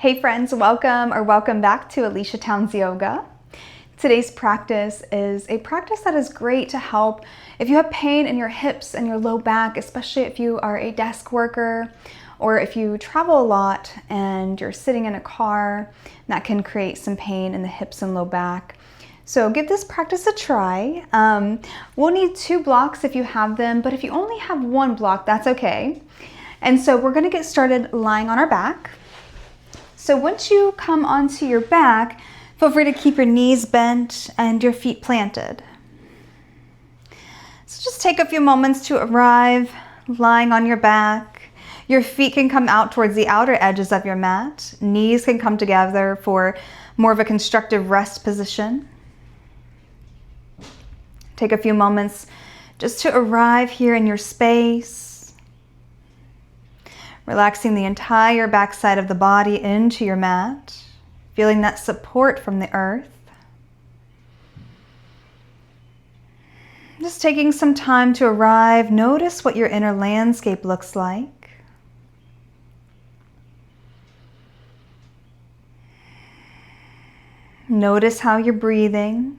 Hey friends, welcome back to Alicia Towns Yoga. Today's practice is a practice that is great to help if you have pain in your hips and your low back, especially if you are a desk worker or if you travel a lot and you're sitting in a car. That can create some pain in the hips and low back. So give this practice a try. We'll need 2 blocks if you have them, but if you only have 1 block, that's okay. And so we're going to get started lying on our back. So once you come onto your back, feel free to keep your knees bent and your feet planted. So just take a few moments to arrive lying on your back. Your feet can come out towards the outer edges of your mat. Knees can come together for more of a constructive rest position. Take a few moments just to arrive here in your space, relaxing the entire backside of the body into your mat, feeling that support from the earth. Just taking some time to arrive, notice what your inner landscape looks like. Notice how you're breathing.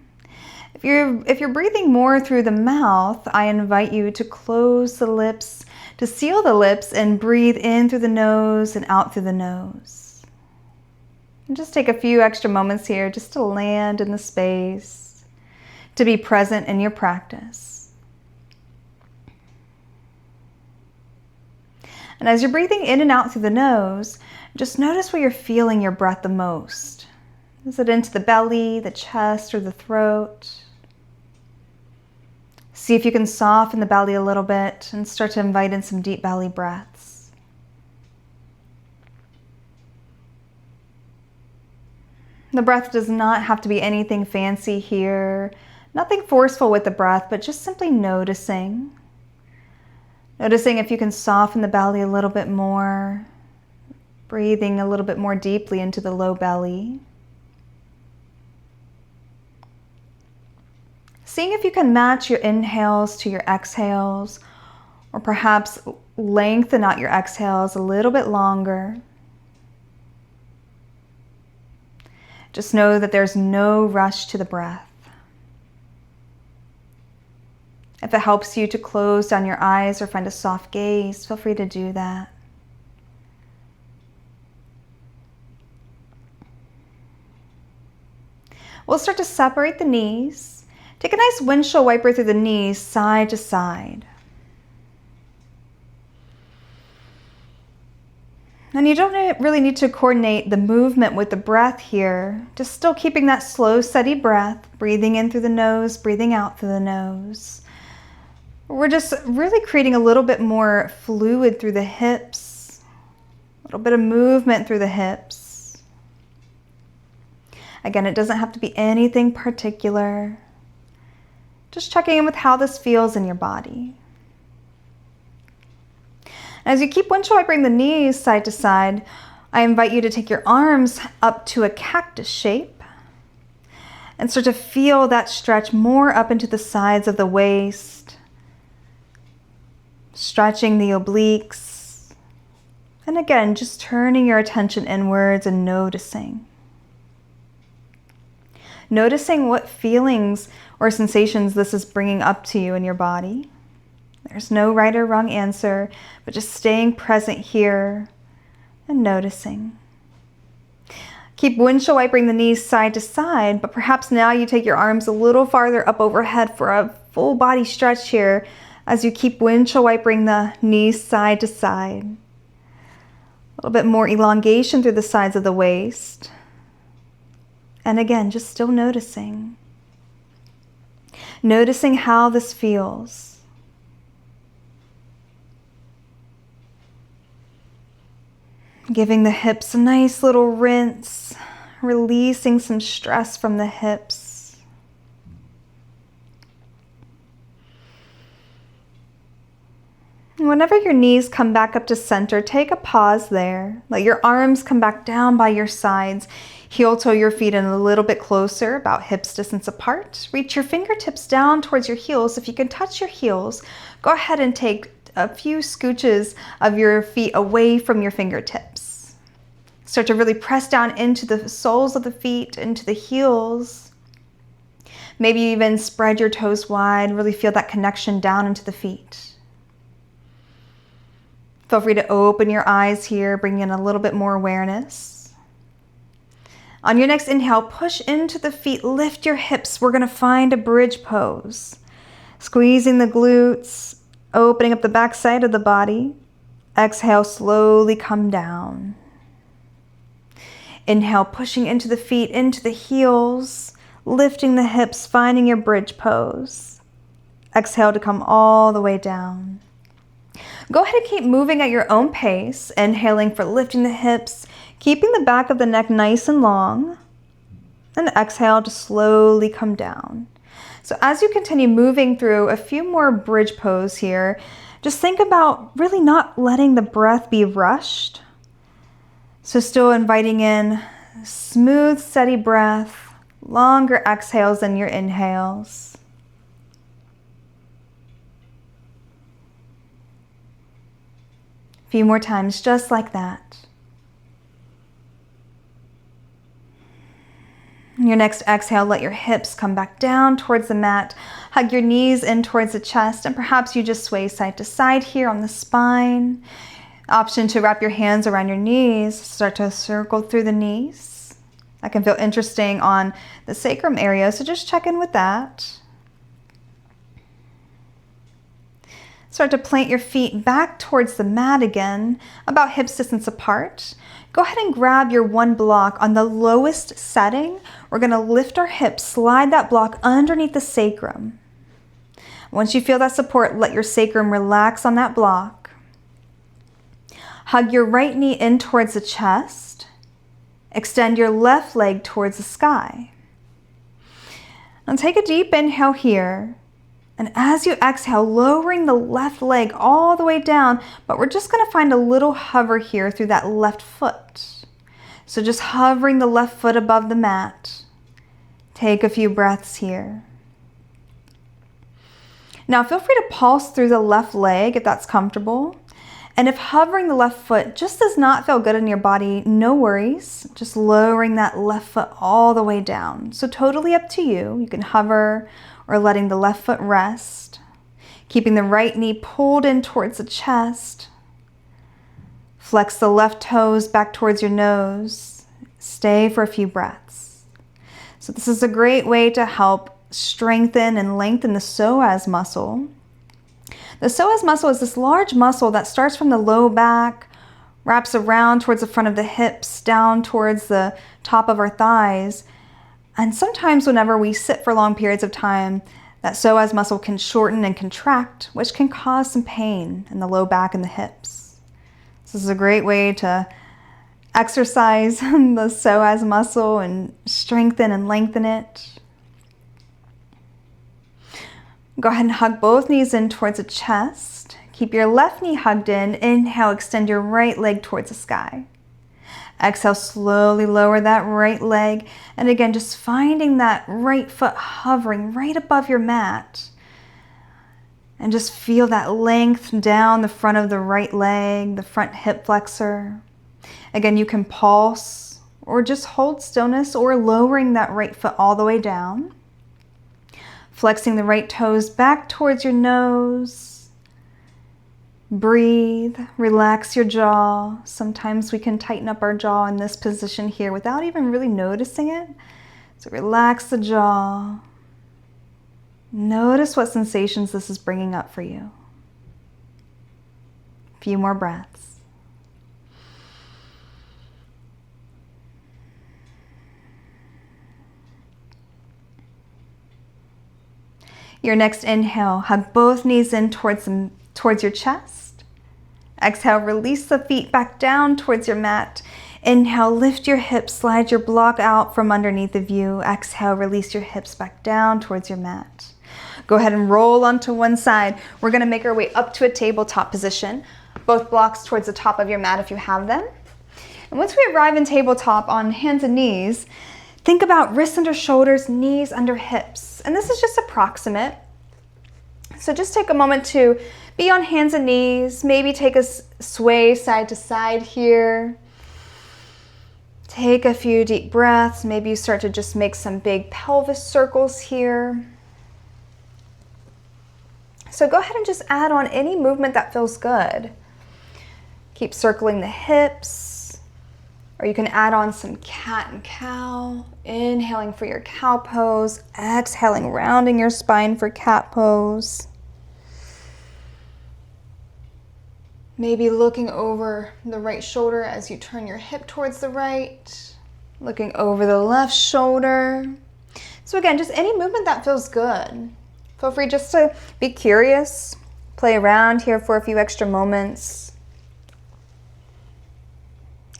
If you're breathing more through the mouth, I invite you to close the lips, to seal the lips and breathe in through the nose and out through the nose. And just take a few extra moments here just to land in the space, to be present in your practice. And as you're breathing in and out through the nose, just notice where you're feeling your breath the most. Is it into the belly, the chest, or the throat? See if you can soften the belly a little bit and start to invite in some deep belly breaths. The breath does not have to be anything fancy here, nothing forceful with the breath, but just simply noticing. Noticing if you can soften the belly a little bit more, breathing a little bit more deeply into the low belly. Seeing if you can match your inhales to your exhales, or perhaps lengthen out your exhales a little bit longer. Just know that there's no rush to the breath. If it helps you to close down your eyes or find a soft gaze, feel free to do that. We'll start to separate the knees. Take a nice windshield wiper through the knees, side to side. And you don't really need to coordinate the movement with the breath here. Just still keeping that slow, steady breath, breathing in through the nose, breathing out through the nose. We're just really creating a little bit more fluid through the hips, a little bit of movement through the hips. Again, it doesn't have to be anything particular. Just checking in with how this feels in your body. As you keep windshield wipering the knees side to side, I invite you to take your arms up to a cactus shape and start to feel that stretch more up into the sides of the waist, stretching the obliques. And again, just turning your attention inwards and noticing. Noticing what feelings or sensations this is bringing up to you in your body. There's no right or wrong answer, but just staying present here and noticing. Keep windshield wipering the knees side to side, but perhaps now you take your arms a little farther up overhead for a full body stretch here as you keep windshield wipering the knees side to side. A little bit more elongation through the sides of the waist. And again, just still noticing. Noticing how this feels. Giving the hips a nice little rinse, releasing some stress from the hips. Whenever your knees come back up to center, take a pause there. Let your arms come back down by your sides. Heel toe your feet in a little bit closer, about hips distance apart. Reach your fingertips down towards your heels. If you can touch your heels, go ahead and take a few scooches of your feet away from your fingertips. Start to really press down into the soles of the feet, into the heels. Maybe even spread your toes wide, really feel that connection down into the feet. Feel free to open your eyes here, bring in a little bit more awareness. On your next inhale, push into the feet, lift your hips. We're gonna find a bridge pose. Squeezing the glutes, opening up the back side of the body. Exhale, slowly come down. Inhale, pushing into the feet, into the heels, lifting the hips, finding your bridge pose. Exhale to come all the way down. Go ahead and keep moving at your own pace, inhaling for lifting the hips, keeping the back of the neck nice and long, and exhale to slowly come down. So as you continue moving through a few more bridge pose here, just think about really not letting the breath be rushed. So still inviting in smooth, steady breath, longer exhales than your inhales. A few more times, just like that. Your next exhale, let your hips come back down towards the mat. Hug your knees in towards the chest, and perhaps you just sway side to side here on the spine. Option to wrap your hands around your knees, start to circle through the knees. That can feel interesting on the sacrum area, so just check in with that. Start to plant your feet back towards the mat again, about hips distance apart. Go ahead and grab your one block on the lowest setting. We're gonna lift our hips, slide that block underneath the sacrum. Once you feel that support, let your sacrum relax on that block. Hug your right knee in towards the chest. Extend your left leg towards the sky. Now take a deep inhale here. And as you exhale, lowering the left leg all the way down, but we're just gonna find a little hover here through that left foot. So just hovering the left foot above the mat. Take a few breaths here. Now feel free to pulse through the left leg if that's comfortable. And if hovering the left foot just does not feel good in your body, no worries. Just lowering that left foot all the way down. So totally up to you. You can hover or letting the left foot rest. Keeping the right knee pulled in towards the chest. Flex the left toes back towards your nose. Stay for a few breaths. So this is a great way to help strengthen and lengthen the psoas muscle. The psoas muscle is this large muscle that starts from the low back, wraps around towards the front of the hips, down towards the top of our thighs. And sometimes whenever we sit for long periods of time, that psoas muscle can shorten and contract, which can cause some pain in the low back and the hips. This is a great way to exercise the psoas muscle and strengthen and lengthen it. Go ahead and hug both knees in towards the chest. Keep your left knee hugged in. Inhale, extend your right leg towards the sky. Exhale, slowly lower that right leg. And again, just finding that right foot hovering right above your mat. And just feel that length down the front of the right leg, the front hip flexor. Again, you can pulse or just hold stillness or lowering that right foot all the way down. Flexing the right toes back towards your nose. Breathe, relax your jaw. Sometimes we can tighten up our jaw in this position here without even really noticing it. So relax the jaw. Notice what sensations this is bringing up for you. A few more breaths. Your next inhale, hug both knees in towards your chest. Exhale, release the feet back down towards your mat. Inhale, lift your hips, slide your block out from underneath of you. Exhale, release your hips back down towards your mat. Go ahead and roll onto one side. We're gonna make our way up to a tabletop position. Both blocks towards the top of your mat if you have them. And once we arrive in tabletop on hands and knees, think about wrists under shoulders, knees under hips. And this is just approximate. So just take a moment to be on hands and knees, maybe take a sway side to side here. Take a few deep breaths. Maybe you start to just make some big pelvis circles here. So go ahead and just add on any movement that feels good. Keep circling the hips, or you can add on some cat and cow. Inhaling for your cow pose, exhaling, rounding your spine for cat pose. Maybe looking over the right shoulder as you turn your hip towards the right, looking over the left shoulder. So again, just any movement that feels good. Feel free just to be curious, play around here for a few extra moments,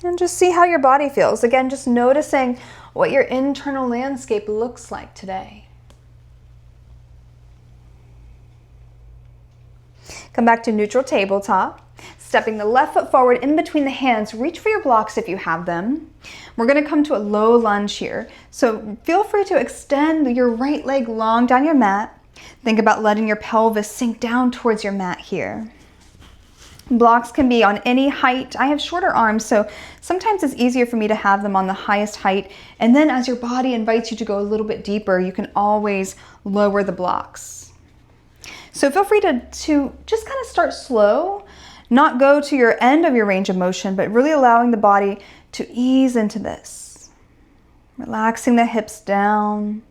and just see how your body feels. Again, just noticing what your internal landscape looks like today. Come back to neutral tabletop. Stepping the left foot forward in between the hands, reach for your blocks if you have them. We're going to come to a low lunge here. So feel free to extend your right leg long down your mat. Think about letting your pelvis sink down towards your mat here. Blocks can be on any height. I have shorter arms, so sometimes it's easier for me to have them on the highest height. And then as your body invites you to go a little bit deeper, you can always lower the blocks. So feel free to just kind of start slow. Not go to your end of your range of motion, but really allowing the body to ease into this. Relaxing the hips down.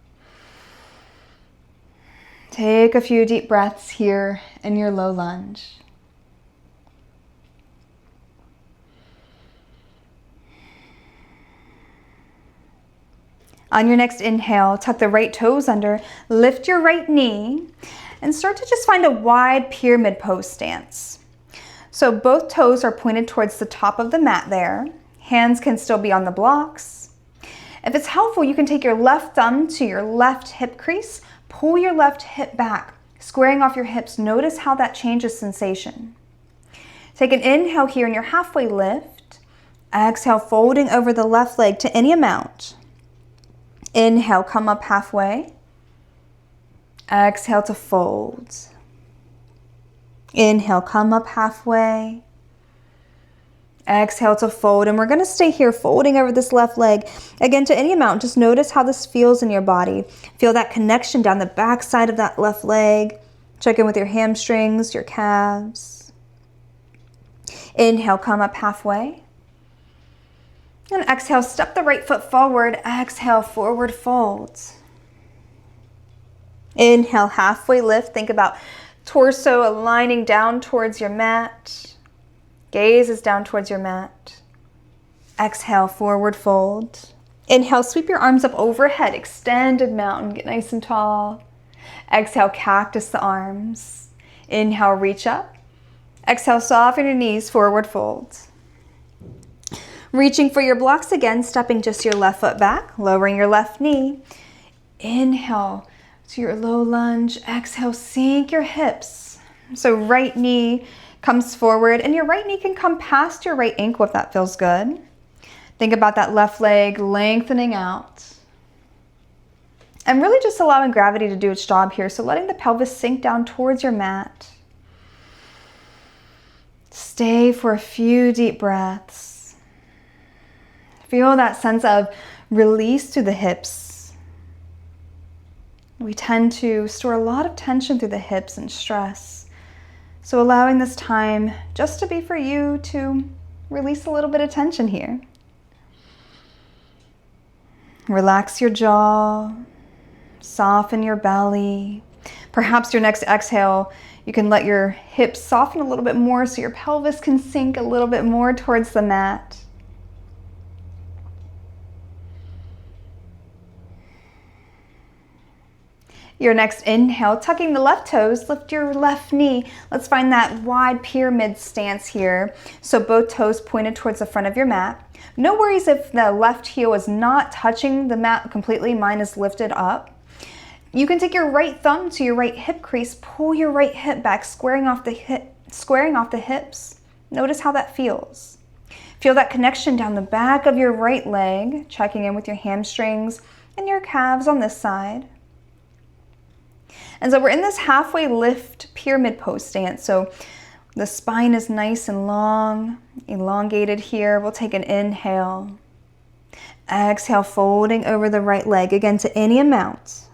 Take a few deep breaths here in your low lunge. On your next inhale, tuck the right toes under, lift your right knee, and start to just find a wide pyramid pose stance. So both toes are pointed towards the top of the mat there. Hands can still be on the blocks. If it's helpful, you can take your left thumb to your left hip crease, pull your left hip back, squaring off your hips. Notice how that changes sensation. Take an inhale here in your halfway lift. Exhale, folding over the left leg to any amount. Inhale, come up halfway. Exhale to fold. Inhale, come up halfway. Exhale to fold. And we're going to stay here folding over this left leg. Again, to any amount, just notice how this feels in your body. Feel that connection down the back side of that left leg. Check in with your hamstrings, your calves. Inhale, come up halfway. And exhale, step the right foot forward. Exhale, forward fold. Inhale, halfway lift. Think about torso aligning down towards your mat. Gaze is down towards your mat. Exhale, forward fold. Inhale, sweep your arms up overhead. Extended mountain, get nice and tall. Exhale, cactus the arms. Inhale, reach up. Exhale, soften your knees, forward fold. Reaching for your blocks again, stepping just your left foot back, lowering your left knee. Inhale to your low lunge. Exhale, sink your hips. So right knee comes forward, and your right knee can come past your right ankle if that feels good. Think about that left leg lengthening out. And really just allowing gravity to do its job here. So letting the pelvis sink down towards your mat. Stay for a few deep breaths. Feel that sense of release through the hips. We tend to store a lot of tension through the hips and stress. So allowing this time just to be for you to release a little bit of tension here. Relax your jaw, soften your belly. Perhaps your next exhale, you can let your hips soften a little bit more so your pelvis can sink a little bit more towards the mat. Your next inhale, tucking the left toes, lift your left knee. Let's find that wide pyramid stance here. So both toes pointed towards the front of your mat. No worries if the left heel is not touching the mat completely. Mine is lifted up. You can take your right thumb to your right hip crease, pull your right hip back, squaring off the hips. Notice how that feels. Feel that connection down the back of your right leg, checking in with your hamstrings and your calves on this side. And so we're in this halfway lift pyramid pose stance. So the spine is nice and long, elongated here. We'll take an inhale. Exhale, folding over the right leg again to any amount.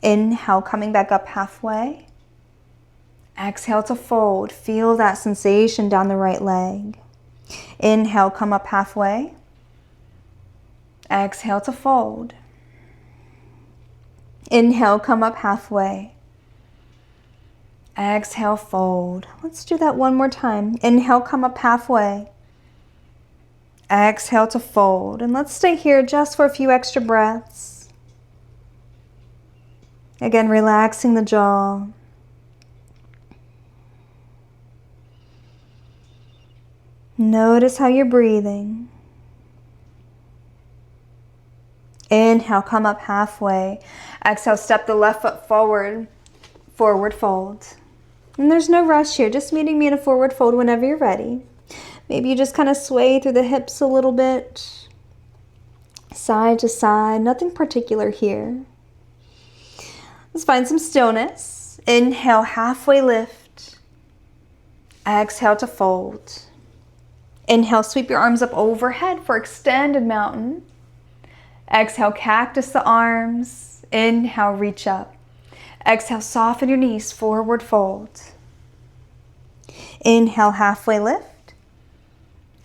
Inhale, coming back up halfway. Exhale to fold. Feel that sensation down the right leg. Inhale, come up halfway. Exhale to fold. Inhale, come up halfway. Exhale, fold. Let's do that one more time. Inhale, come up halfway. Exhale to fold. And let's stay here just for a few extra breaths. Again, relaxing the jaw. Notice how you're breathing. Inhale, come up halfway. Exhale, step the left foot forward. Forward fold. And there's no rush here, just meeting me in a forward fold whenever you're ready. Maybe you just kind of sway through the hips a little bit. Side to side, nothing particular here. Let's find some stillness. Inhale, halfway lift. Exhale to fold. Inhale, sweep your arms up overhead for extended mountain. Exhale, cactus the arms. Inhale, reach up. Exhale, soften your knees, forward fold. Inhale, halfway lift.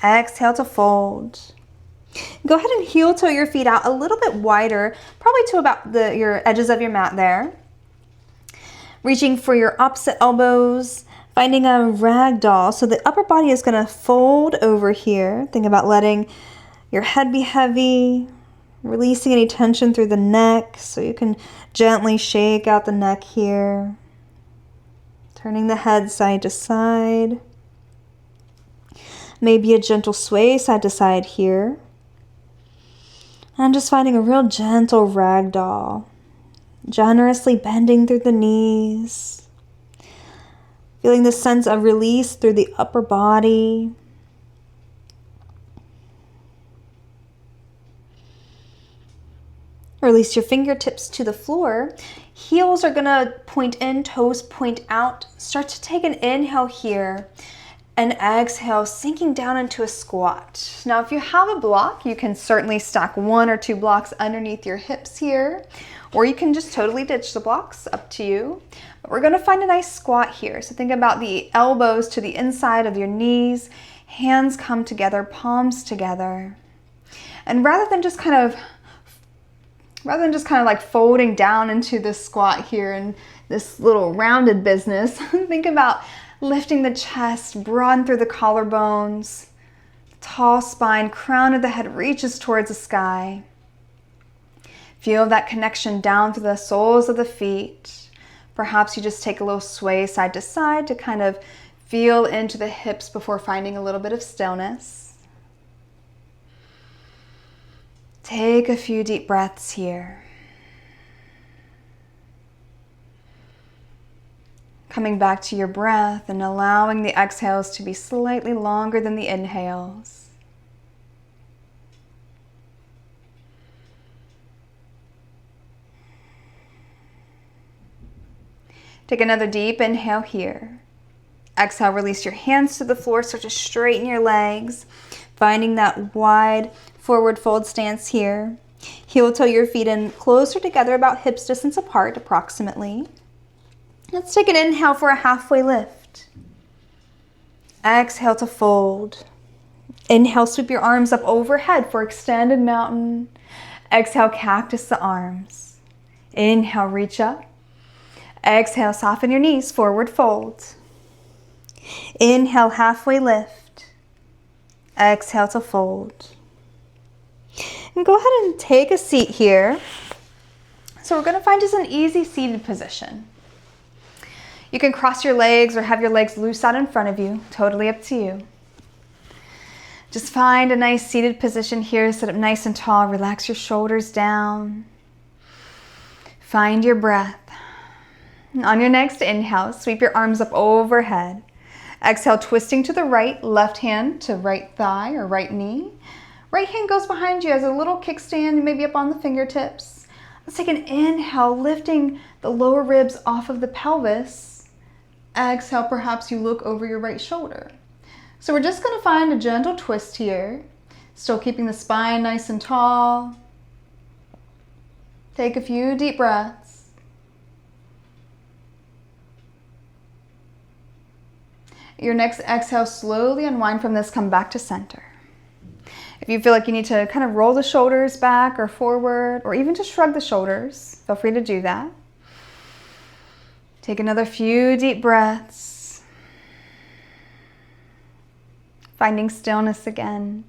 Exhale to fold. Go ahead and heel toe your feet out a little bit wider, probably to about your edges of your mat there. Reaching for your opposite elbows, finding a ragdoll. So the upper body is going to fold over here. Think about letting your head be heavy, releasing any tension through the neck so you can gently shake out the neck here. Turning the head side to side. Maybe a gentle sway side to side here. And just finding a real gentle ragdoll. Generously bending through the knees. Feeling the sense of release through the upper body. Release your fingertips to the floor. Heels are gonna point in, toes point out. Start to take an inhale here. And exhale, sinking down into a squat. Now, if you have a block, you can certainly stack 1 or 2 blocks underneath your hips here, or you can just totally ditch the blocks, up to you. But we're gonna find a nice squat here. So think about the elbows to the inside of your knees, hands come together, palms together. And rather than just kind of like folding down into this squat here and this little rounded business, think about lifting the chest, broaden through the collarbones, tall spine, crown of the head reaches towards the sky. Feel that connection down through the soles of the feet. Perhaps you just take a little sway side to side to kind of feel into the hips before finding a little bit of stillness. Take a few deep breaths here. Coming back to your breath and allowing the exhales to be slightly longer than the inhales. Take another deep inhale here. Exhale, release your hands to the floor, start to straighten your legs, finding that wide forward fold stance here. Heel toe your feet in closer together, about hips distance apart approximately. Let's take an inhale for a halfway lift. Exhale to fold. Inhale, sweep your arms up overhead for extended mountain. Exhale, cactus the arms. Inhale, reach up. Exhale, soften your knees, forward fold. Inhale, halfway lift. Exhale to fold. And go ahead and take a seat here. So we're going to find just an easy seated position. You can cross your legs or have your legs loose out in front of you, totally up to you. Just find a nice seated position here, sit up nice and tall, relax your shoulders down. Find your breath. On your next inhale, sweep your arms up overhead. Exhale, twisting to the right, left hand to right thigh or right knee. Right hand goes behind you as a little kickstand, maybe up on the fingertips. Let's take an inhale, lifting the lower ribs off of the pelvis. Exhale, perhaps you look over your right shoulder. So we're just going to find a gentle twist here. Still keeping the spine nice and tall. Take a few deep breaths. Your next exhale, slowly unwind from this, come back to center. If you feel like you need to kind of roll the shoulders back or forward, or even just shrug the shoulders, feel free to do that. Take another few deep breaths. Finding stillness again.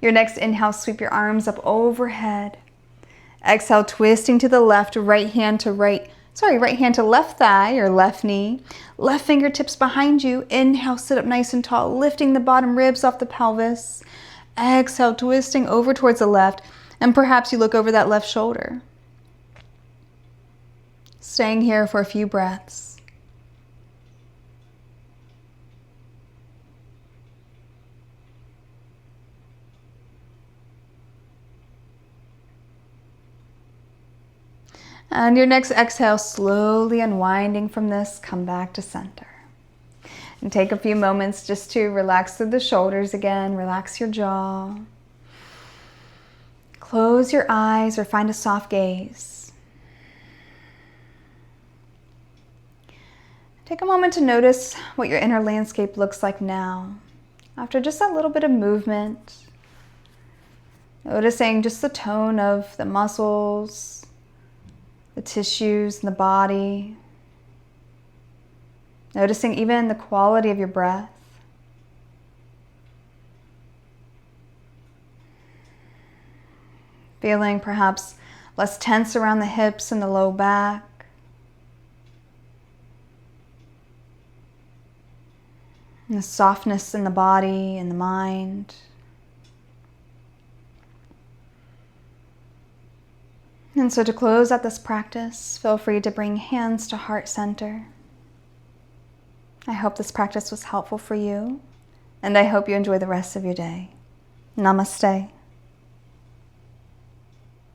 Your next inhale, sweep your arms up overhead. Exhale, twisting to the left, right hand to left thigh or left knee. Left fingertips behind you. Inhale, sit up nice and tall, lifting the bottom ribs off the pelvis. Exhale, twisting over towards the left, and perhaps you look over that left shoulder. Staying here for a few breaths. And your next exhale, slowly unwinding from this, come back to center. And take a few moments just to relax through the shoulders again, relax your jaw. Close your eyes or find a soft gaze. Take a moment to notice what your inner landscape looks like now, after just a little bit of movement. Noticing just the tone of the muscles, the tissues in the body. Noticing even the quality of your breath. Feeling perhaps less tense around the hips and the low back. And the softness in the body and the mind. And so to close out this practice, feel free to bring hands to heart center. I hope this practice was helpful for you, and I hope you enjoy the rest of your day. Namaste.